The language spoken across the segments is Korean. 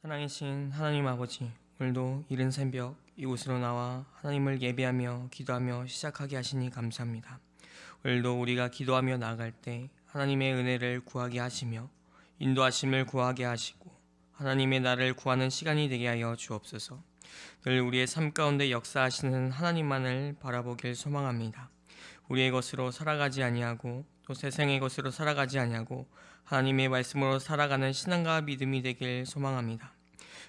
사랑이신 하나님 아버지, 오늘도 이른 새벽 이곳으로 나와 하나님을 예배하며 기도하며 시작하게 하시니 감사합니다. 오늘도 우리가 기도하며 나아갈 때 하나님의 은혜를 구하게 하시며 인도하심을 구하게 하시고 하나님의 나를 구하는 시간이 되게 하여 주옵소서. 늘 우리의 삶 가운데 역사하시는 하나님만을 바라보길 소망합니다. 우리의 것으로 살아가지 아니하고 또 세상의 것으로 살아가지 아니하고 하나님의 말씀으로 살아가는 신앙과 믿음이 되길 소망합니다.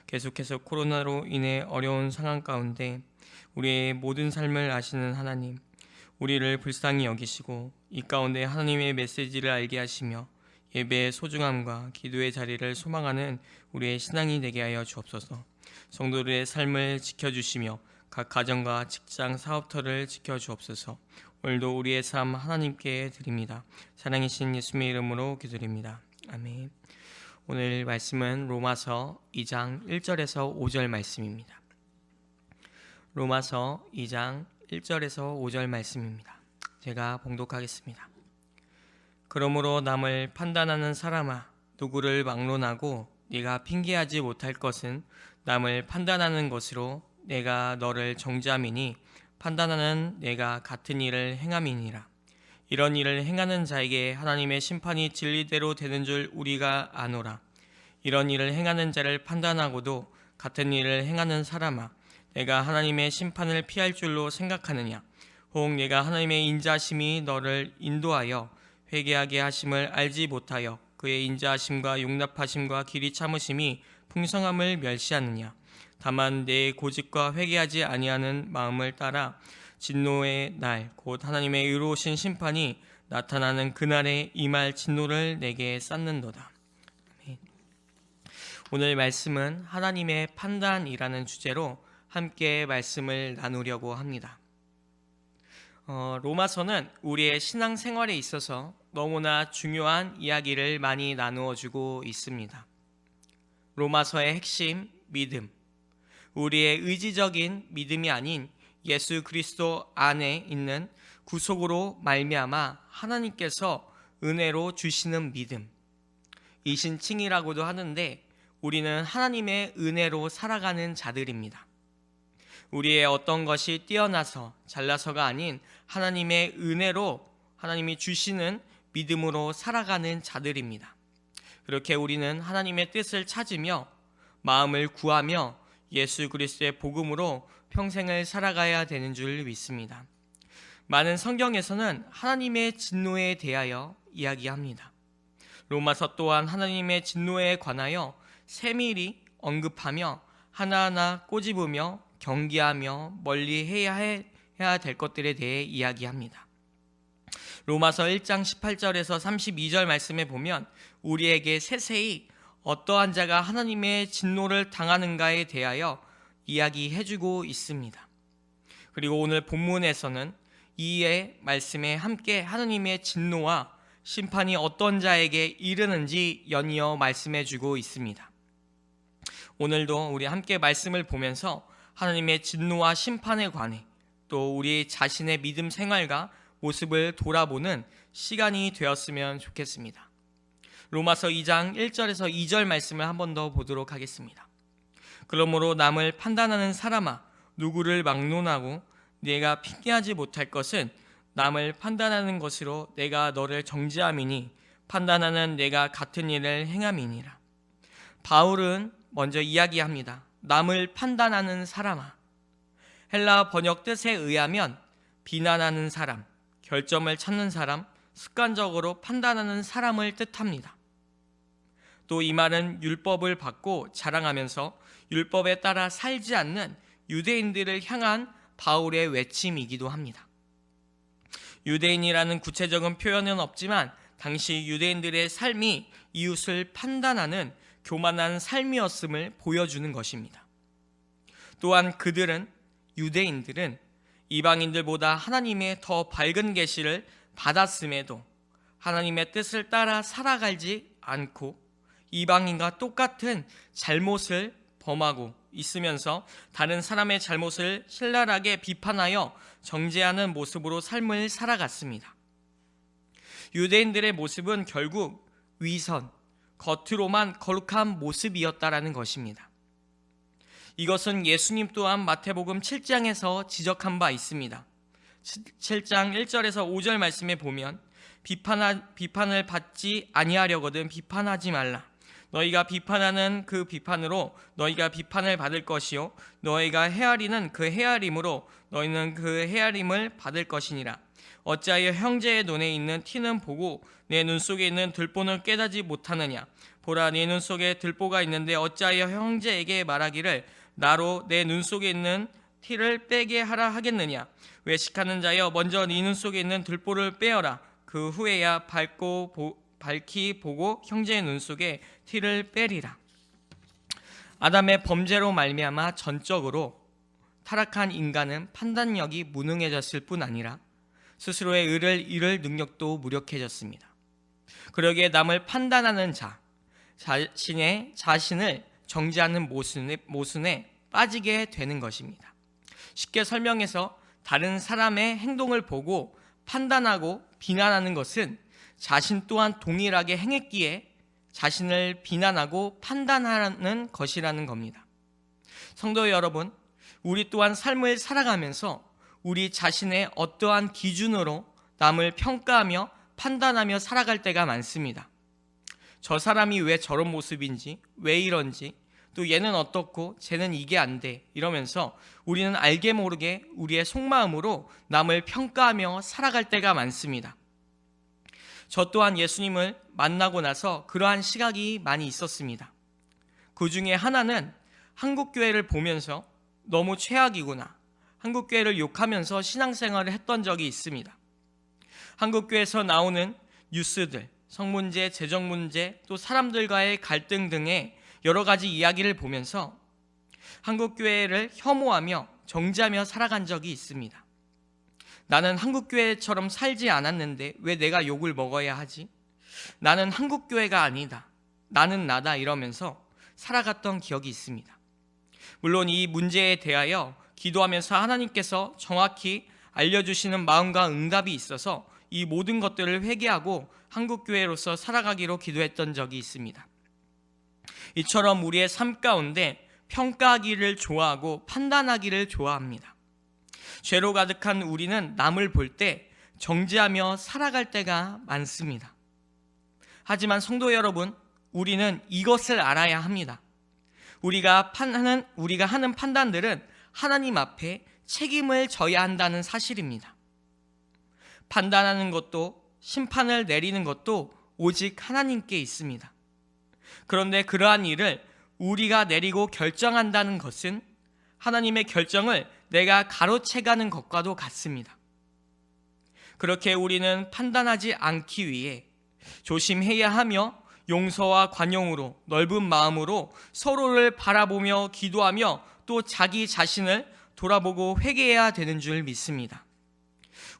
계속해서 코로나로 인해 어려운 상황 가운데 우리의 모든 삶을 아시는 하나님, 우리를 불쌍히 여기시고 이 가운데 하나님의 메시지를 알게 하시며 예배의 소중함과 기도의 자리를 소망하는 우리의 신앙이 되게 하여 주옵소서. 성도들의 삶을 지켜주시며 각 가정과 직장, 사업터를 지켜주옵소서. 오늘도 우리의 삶 하나님께 드립니다. 사랑이신 예수님의 이름으로 기도드립니다. 아멘. 오늘 말씀은 로마서 2장 1절에서 5절 말씀입니다. 로마서 2장 1절에서 5절 말씀입니다. 제가 봉독하겠습니다. 그러므로 남을 판단하는 사람아, 누구를 막론하고 네가 핑계하지 못할 것은 남을 판단하는 것으로 내가 너를 정죄함이니 판단하는 내가 같은 일을 행함이니라. 이런 일을 행하는 자에게 하나님의 심판이 진리대로 되는 줄 우리가 아노라. 이런 일을 행하는 자를 판단하고도 같은 일을 행하는 사람아, 내가 하나님의 심판을 피할 줄로 생각하느냐? 혹 내가 하나님의 인자하심이 너를 인도하여 회개하게 하심을 알지 못하여 그의 인자하심과 용납하심과 길이 참으심이 풍성함을 멸시하느냐? 다만 내 고집과 회개하지 아니하는 마음을 따라 진노의 날, 곧 하나님의 의로우신 심판이 나타나는 그날에 임할 진노를 내게 쌓는도다. 오늘 말씀은 하나님의 판단이라는 주제로 함께 말씀을 나누려고 합니다. 로마서는 우리의 신앙생활에 있어서 너무나 중요한 이야기를 많이 나누어 주고 있습니다. 로마서의 핵심, 믿음. 우리의 의지적인 믿음이 아닌 예수 그리스도 안에 있는 구속으로 말미암아 하나님께서 은혜로 주시는 믿음. 이신칭이라고도 하는데 우리는 하나님의 은혜로 살아가는 자들입니다. 우리의 어떤 것이 뛰어나서 잘나서가 아닌 하나님의 은혜로 하나님이 주시는 믿음으로 살아가는 자들입니다. 그렇게 우리는 하나님의 뜻을 찾으며 마음을 구하며 예수 그리스도의 복음으로 평생을 살아가야 되는 줄 믿습니다. 많은 성경에서는 하나님의 진노에 대하여 이야기합니다. 로마서 또한 하나님의 진노에 관하여 세밀히 언급하며 하나하나 꼬집으며 경계하며 멀리 해야 될 것들에 대해 이야기합니다. 로마서 1장 18절에서 32절 말씀에 보면 우리에게 세세히 어떠한 자가 하나님의 진노를 당하는가에 대하여 이야기해주고 있습니다. 그리고 오늘 본문에서는 이의 말씀에 함께 하나님의 진노와 심판이 어떤 자에게 이르는지 연이어 말씀해주고 있습니다. 오늘도 우리 함께 말씀을 보면서 하나님의 진노와 심판에 관해 또 우리 자신의 믿음 생활과 모습을 돌아보는 시간이 되었으면 좋겠습니다. 로마서 2장 1절에서 2절 말씀을 한 번 더 보도록 하겠습니다. 그러므로 남을 판단하는 사람아, 누구를 막론하고 네가 핑계하지 못할 것은 남을 판단하는 것으로 내가 너를 정죄함이니 판단하는 내가 같은 일을 행함이니라. 바울은 먼저 이야기합니다. 남을 판단하는 사람아. 헬라 번역 뜻에 의하면 비난하는 사람, 결점을 찾는 사람, 습관적으로 판단하는 사람을 뜻합니다. 또 이 말은 율법을 받고 자랑하면서 율법에 따라 살지 않는 유대인들을 향한 바울의 외침이기도 합니다. 유대인이라는 구체적인 표현은 없지만 당시 유대인들의 삶이 이웃을 판단하는 교만한 삶이었음을 보여주는 것입니다. 또한 유대인들은 이방인들보다 하나님의 더 밝은 계시를 받았음에도 하나님의 뜻을 따라 살아가지 않고 이방인과 똑같은 잘못을 범하고 있으면서 다른 사람의 잘못을 신랄하게 비판하여 정죄하는 모습으로 삶을 살아갔습니다. 유대인들의 모습은 결국 위선, 겉으로만 거룩한 모습이었다라는 것입니다. 이것은 예수님 또한 마태복음 7장에서 지적한 바 있습니다. 7장 1절에서 5절 말씀에 보면 비판을 받지 아니하려거든 비판하지 말라. 너희가 비판하는 그 비판으로 너희가 비판을 받을 것이요 너희가 헤아리는 그 헤아림으로 너희는 그 헤아림을 받을 것이니라. 어찌하여 형제의 눈에 있는 티는 보고 내 눈 속에 있는 들보는 깨닫지 못하느냐. 보라, 내 눈 속에 들보가 있는데 어찌하여 형제에게 말하기를 나로 내 눈 속에 있는 티를 빼게 하라 하겠느냐. 외식하는 자여, 먼저 네 눈 속에 있는 들보를 빼어라. 그 후에야 밝히 보고 형제의 눈 속에 티를 빼리라. 아담의 범죄로 말미암아 전적으로 타락한 인간은 판단력이 무능해졌을 뿐 아니라 스스로의 의를 잃을 능력도 무력해졌습니다. 그러기에 남을 판단하는 자신을 정죄하는 모순에 빠지게 되는 것입니다. 쉽게 설명해서 다른 사람의 행동을 보고 판단하고 비난하는 것은 자신 또한 동일하게 행했기에 자신을 비난하고 판단하는 것이라는 겁니다. 성도 여러분, 우리 또한 삶을 살아가면서 우리 자신의 어떠한 기준으로 남을 평가하며 판단하며 살아갈 때가 많습니다. 저 사람이 왜 저런 모습인지, 왜 이런지, 또 얘는 어떻고 쟤는 이게 안 돼 이러면서 우리는 알게 모르게 우리의 속마음으로 남을 평가하며 살아갈 때가 많습니다. 저 또한 예수님을 만나고 나서 그러한 시각이 많이 있었습니다. 그 중에 하나는 한국교회를 보면서 너무 최악이구나, 한국교회를 욕하면서 신앙생활을 했던 적이 있습니다. 한국교회에서 나오는 뉴스들, 성문제, 재정문제, 또 사람들과의 갈등 등의 여러 가지 이야기를 보면서 한국교회를 혐오하며 정죄하며 살아간 적이 있습니다. 나는 한국교회처럼 살지 않았는데 왜 내가 욕을 먹어야 하지? 나는 한국교회가 아니다. 나는 나다 이러면서 살아갔던 기억이 있습니다. 물론 이 문제에 대하여 기도하면서 하나님께서 정확히 알려주시는 마음과 응답이 있어서 이 모든 것들을 회개하고 한국교회로서 살아가기로 기도했던 적이 있습니다. 이처럼 우리의 삶 가운데 평가하기를 좋아하고 판단하기를 좋아합니다. 죄로 가득한 우리는 남을 볼 때 정죄하며 살아갈 때가 많습니다. 하지만 성도 여러분, 우리는 이것을 알아야 합니다. 우리가 하는 판단들은 하나님 앞에 책임을 져야 한다는 사실입니다. 판단하는 것도 심판을 내리는 것도 오직 하나님께 있습니다. 그런데 그러한 일을 우리가 내리고 결정한다는 것은 하나님의 결정을 내가 가로채가는 것과도 같습니다. 그렇게 우리는 판단하지 않기 위해 조심해야 하며 용서와 관용으로 넓은 마음으로 서로를 바라보며 기도하며 또 자기 자신을 돌아보고 회개해야 되는 줄 믿습니다.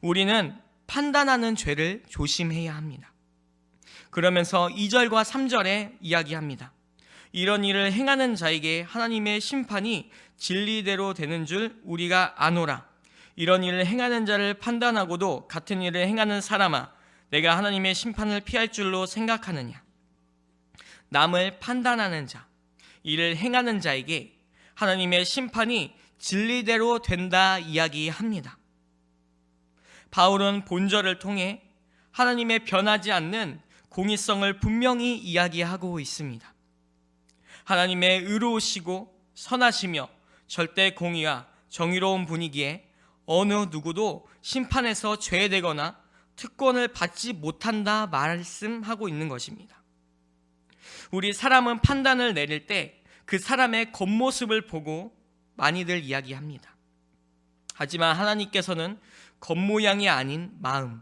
우리는 판단하는 죄를 조심해야 합니다. 그러면서 2절과 3절에 이야기합니다. 이런 일을 행하는 자에게 하나님의 심판이 진리대로 되는 줄 우리가 아노라. 이런 일을 행하는 자를 판단하고도 같은 일을 행하는 사람아, 내가 하나님의 심판을 피할 줄로 생각하느냐. 남을 판단하는 자, 이를 행하는 자에게 하나님의 심판이 진리대로 된다 이야기합니다. 바울은 본절을 통해 하나님의 변하지 않는 공의성을 분명히 이야기하고 있습니다. 하나님의 의로우시고 선하시며 절대 공의와 정의로운 분이기에 어느 누구도 심판에서 죄되거나 특권을 받지 못한다 말씀하고 있는 것입니다. 우리 사람은 판단을 내릴 때 그 사람의 겉모습을 보고 많이들 이야기합니다. 하지만 하나님께서는 겉모양이 아닌 마음,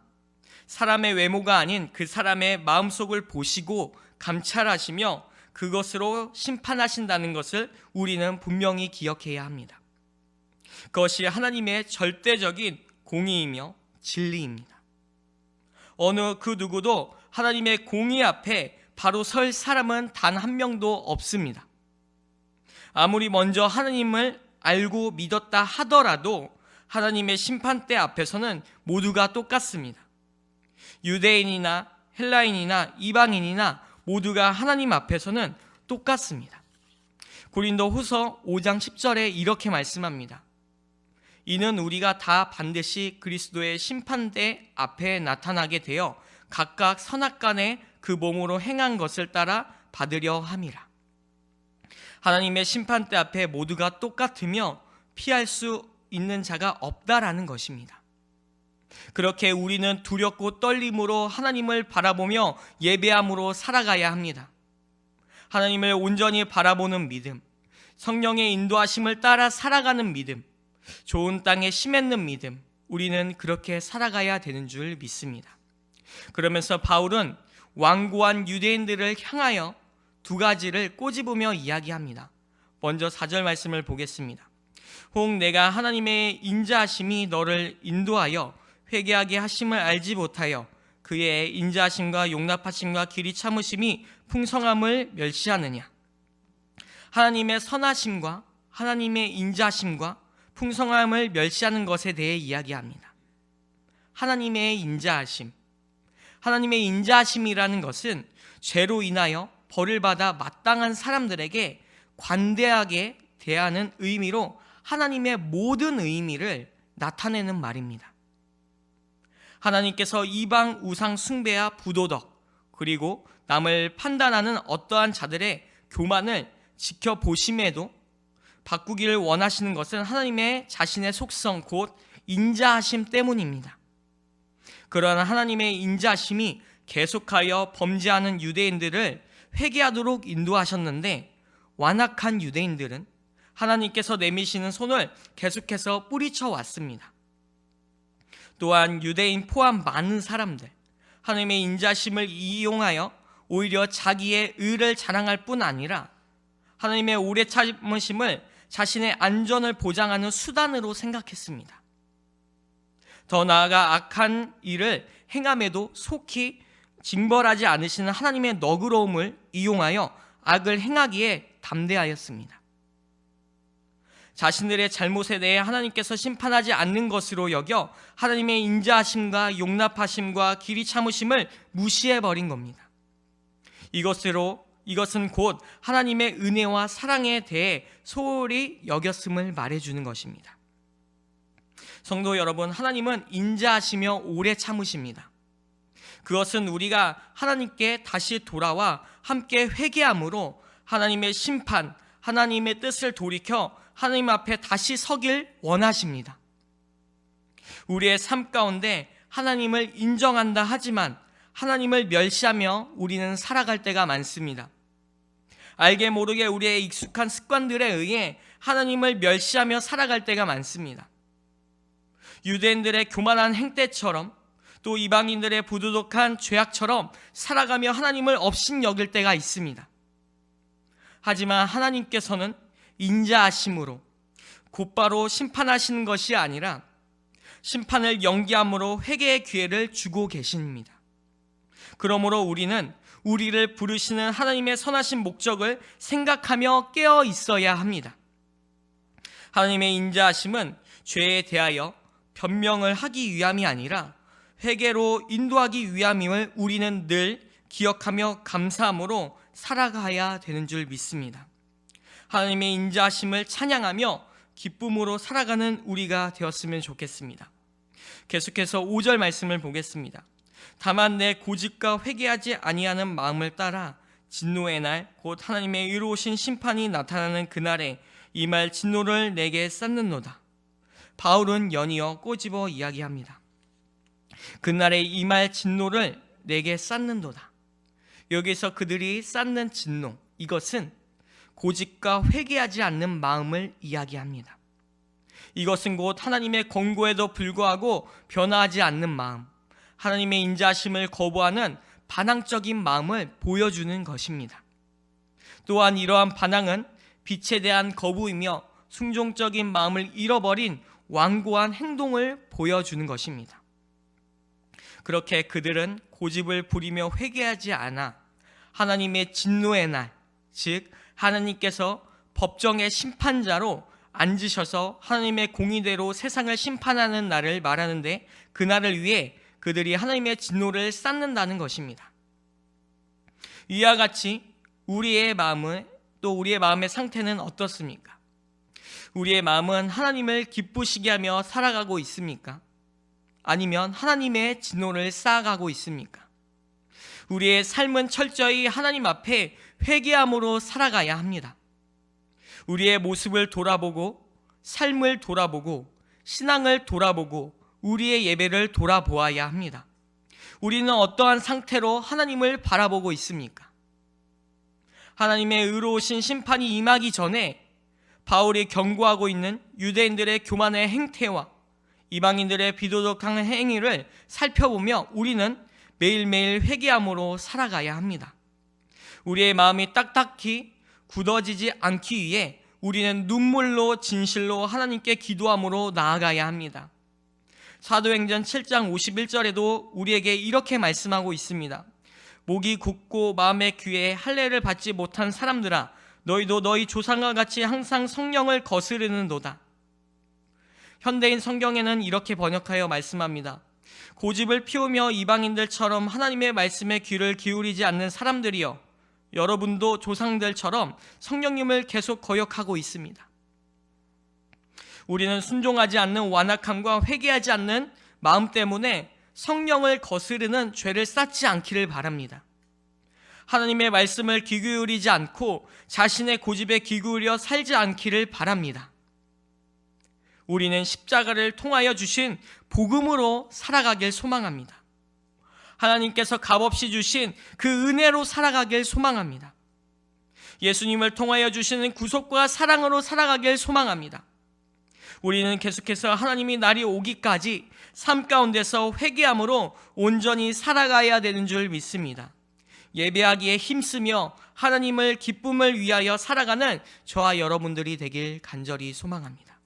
사람의 외모가 아닌 그 사람의 마음속을 보시고 감찰하시며 그것으로 심판하신다는 것을 우리는 분명히 기억해야 합니다. 그것이 하나님의 절대적인 공의이며 진리입니다. 어느 그 누구도 하나님의 공의 앞에 바로 설 사람은 단 한 명도 없습니다. 아무리 먼저 하나님을 알고 믿었다 하더라도 하나님의 심판대 앞에서는 모두가 똑같습니다. 유대인이나 헬라인이나 이방인이나 모두가 하나님 앞에서는 똑같습니다. 고린도후서 5장 10절에 이렇게 말씀합니다. 이는 우리가 다 반드시 그리스도의 심판대 앞에 나타나게 되어 각각 선악간에 그 몸으로 행한 것을 따라 받으려 함이라. 하나님의 심판대 앞에 모두가 똑같으며 피할 수 있는 자가 없다라는 것입니다. 그렇게 우리는 두렵고 떨림으로 하나님을 바라보며 예배함으로 살아가야 합니다. 하나님을 온전히 바라보는 믿음, 성령의 인도하심을 따라 살아가는 믿음, 좋은 땅에 심했는 믿음, 우리는 그렇게 살아가야 되는 줄 믿습니다. 그러면서 바울은 완고한 유대인들을 향하여 두 가지를 꼬집으며 이야기합니다. 먼저 4절 말씀을 보겠습니다. 혹 내가 하나님의 인자하심이 너를 인도하여 회개하게 하심을 알지 못하여 그의 인자하심과 용납하심과 길이 참으심이 풍성함을 멸시하느냐. 하나님의 선하심과 하나님의 인자하심과 풍성함을 멸시하는 것에 대해 이야기합니다. 하나님의 인자하심, 하나님의 인자하심이라는 것은 죄로 인하여 벌을 받아 마땅한 사람들에게 관대하게 대하는 의미로 하나님의 모든 의미를 나타내는 말입니다. 하나님께서 이방 우상 숭배와 부도덕, 그리고 남을 판단하는 어떠한 자들의 교만을 지켜보심에도 바꾸기를 원하시는 것은 하나님의 자신의 속성 곧 인자하심 때문입니다. 그러나 하나님의 인자하심이 계속하여 범죄하는 유대인들을 회개하도록 인도하셨는데 완악한 유대인들은 하나님께서 내미시는 손을 계속해서 뿌리쳐 왔습니다. 또한 유대인 포함 많은 사람들, 하나님의 인자심을 이용하여 오히려 자기의 의를 자랑할 뿐 아니라 하나님의 오래 참으심을 자신의 안전을 보장하는 수단으로 생각했습니다. 더 나아가 악한 일을 행함에도 속히 징벌하지 않으시는 하나님의 너그러움을 이용하여 악을 행하기에 담대하였습니다. 자신들의 잘못에 대해 하나님께서 심판하지 않는 것으로 여겨 하나님의 인자하심과 용납하심과 길이 참으심을 무시해버린 겁니다. 이것은 곧 하나님의 은혜와 사랑에 대해 소홀히 여겼음을 말해주는 것입니다. 성도 여러분, 하나님은 인자하시며 오래 참으십니다. 그것은 우리가 하나님께 다시 돌아와 함께 회개함으로 하나님의 심판, 하나님의 뜻을 돌이켜 하나님 앞에 다시 서길 원하십니다. 우리의 삶 가운데 하나님을 인정한다 하지만 하나님을 멸시하며 우리는 살아갈 때가 많습니다. 알게 모르게 우리의 익숙한 습관들에 의해 하나님을 멸시하며 살아갈 때가 많습니다. 유대인들의 교만한 행태처럼 또 이방인들의 부도덕한 죄악처럼 살아가며 하나님을 업신여길 때가 있습니다. 하지만 하나님께서는 인자하심으로 곧바로 심판하시는 것이 아니라 심판을 연기함으로 회개의 기회를 주고 계십니다. 그러므로 우리는 우리를 부르시는 하나님의 선하신 목적을 생각하며 깨어 있어야 합니다. 하나님의 인자하심은 죄에 대하여 변명을 하기 위함이 아니라 회개로 인도하기 위함임을 우리는 늘 기억하며 감사함으로 살아가야 되는 줄 믿습니다. 하나님의 인자하심을 찬양하며 기쁨으로 살아가는 우리가 되었으면 좋겠습니다. 계속해서 5절 말씀을 보겠습니다. 다만 내 고집과 회개하지 아니하는 마음을 따라 진노의 날 곧 하나님의 의로우신 심판이 나타나는 그날에 이 말 진노를 내게 쌓는노다. 바울은 연이어 꼬집어 이야기합니다. 그날에 이 말 진노를 내게 쌓는도다. 여기서 그들이 쌓는 진노, 이것은 고집과 회개하지 않는 마음을 이야기합니다. 이것은 곧 하나님의 권고에도 불구하고 변화하지 않는 마음, 하나님의 인자하심을 거부하는 반항적인 마음을 보여주는 것입니다. 또한 이러한 반항은 빛에 대한 거부이며 순종적인 마음을 잃어버린 완고한 행동을 보여주는 것입니다. 그렇게 그들은 고집을 부리며 회개하지 않아 하나님의 진노의 날, 즉 하나님께서 법정의 심판자로 앉으셔서 하나님의 공의대로 세상을 심판하는 날을 말하는데 그날을 위해 그들이 하나님의 진노를 쌓는다는 것입니다. 이와 같이 우리의 마음의 상태는 어떻습니까? 우리의 마음은 하나님을 기쁘시게 하며 살아가고 있습니까? 아니면 하나님의 진노를 쌓아가고 있습니까? 우리의 삶은 철저히 하나님 앞에 회개함으로 살아가야 합니다. 우리의 모습을 돌아보고, 삶을 돌아보고, 신앙을 돌아보고, 우리의 예배를 돌아보아야 합니다. 우리는 어떠한 상태로 하나님을 바라보고 있습니까? 하나님의 의로우신 심판이 임하기 전에 바울이 경고하고 있는 유대인들의 교만의 행태와 이방인들의 비도덕한 행위를 살펴보며 우리는 매일매일 회개함으로 살아가야 합니다. 우리의 마음이 딱딱히 굳어지지 않기 위해 우리는 눈물로 진실로 하나님께 기도함으로 나아가야 합니다. 사도행전 7장 51절에도 우리에게 이렇게 말씀하고 있습니다. 목이 굳고 마음의 귀에 할례를 받지 못한 사람들아, 너희도 너희 조상과 같이 항상 성령을 거스르는도다. 현대인 성경에는 이렇게 번역하여 말씀합니다. 고집을 피우며 이방인들처럼 하나님의 말씀에 귀를 기울이지 않는 사람들이여, 여러분도 조상들처럼 성령님을 계속 거역하고 있습니다. 우리는 순종하지 않는 완악함과 회개하지 않는 마음 때문에 성령을 거스르는 죄를 쌓지 않기를 바랍니다. 하나님의 말씀을 귀 기울이지 않고 자신의 고집에 귀 기울여 살지 않기를 바랍니다. 우리는 십자가를 통하여 주신 복음으로 살아가길 소망합니다. 하나님께서 값없이 주신 그 은혜로 살아가길 소망합니다. 예수님을 통하여 주시는 구속과 사랑으로 살아가길 소망합니다. 우리는 계속해서 하나님이 날이 오기까지 삶 가운데서 회개함으로 온전히 살아가야 되는 줄 믿습니다. 예배하기에 힘쓰며 하나님을 기쁨을 위하여 살아가는 저와 여러분들이 되길 간절히 소망합니다.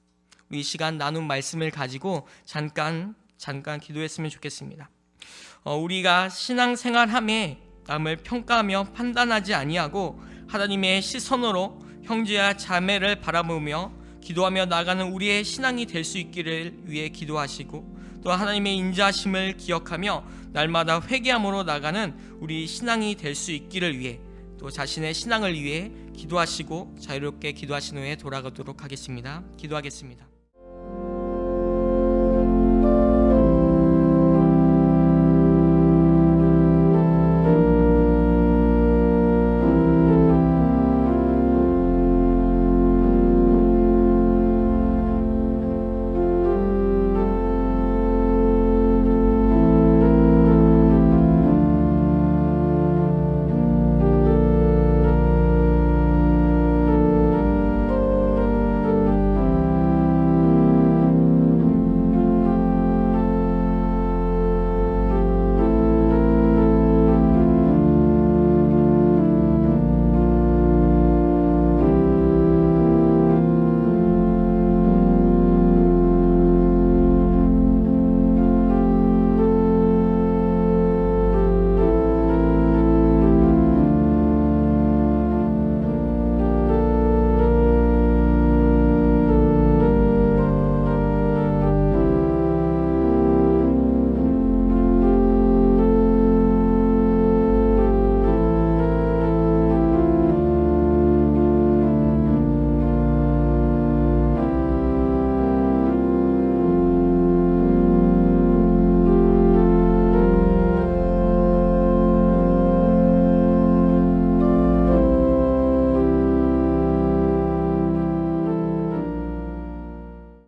이 시간 나눈 말씀을 가지고 잠깐 기도했으면 좋겠습니다. 우리가 신앙생활함에 남을 평가하며 판단하지 아니하고 하나님의 시선으로 형제와 자매를 바라보며 기도하며 나가는 우리의 신앙이 될 수 있기를 위해 기도하시고, 또 하나님의 인자하심을 기억하며 날마다 회개함으로 나가는 우리 신앙이 될 수 있기를 위해, 또 자신의 신앙을 위해 기도하시고 자유롭게 기도하신 후에 돌아가도록 하겠습니다. 기도하겠습니다.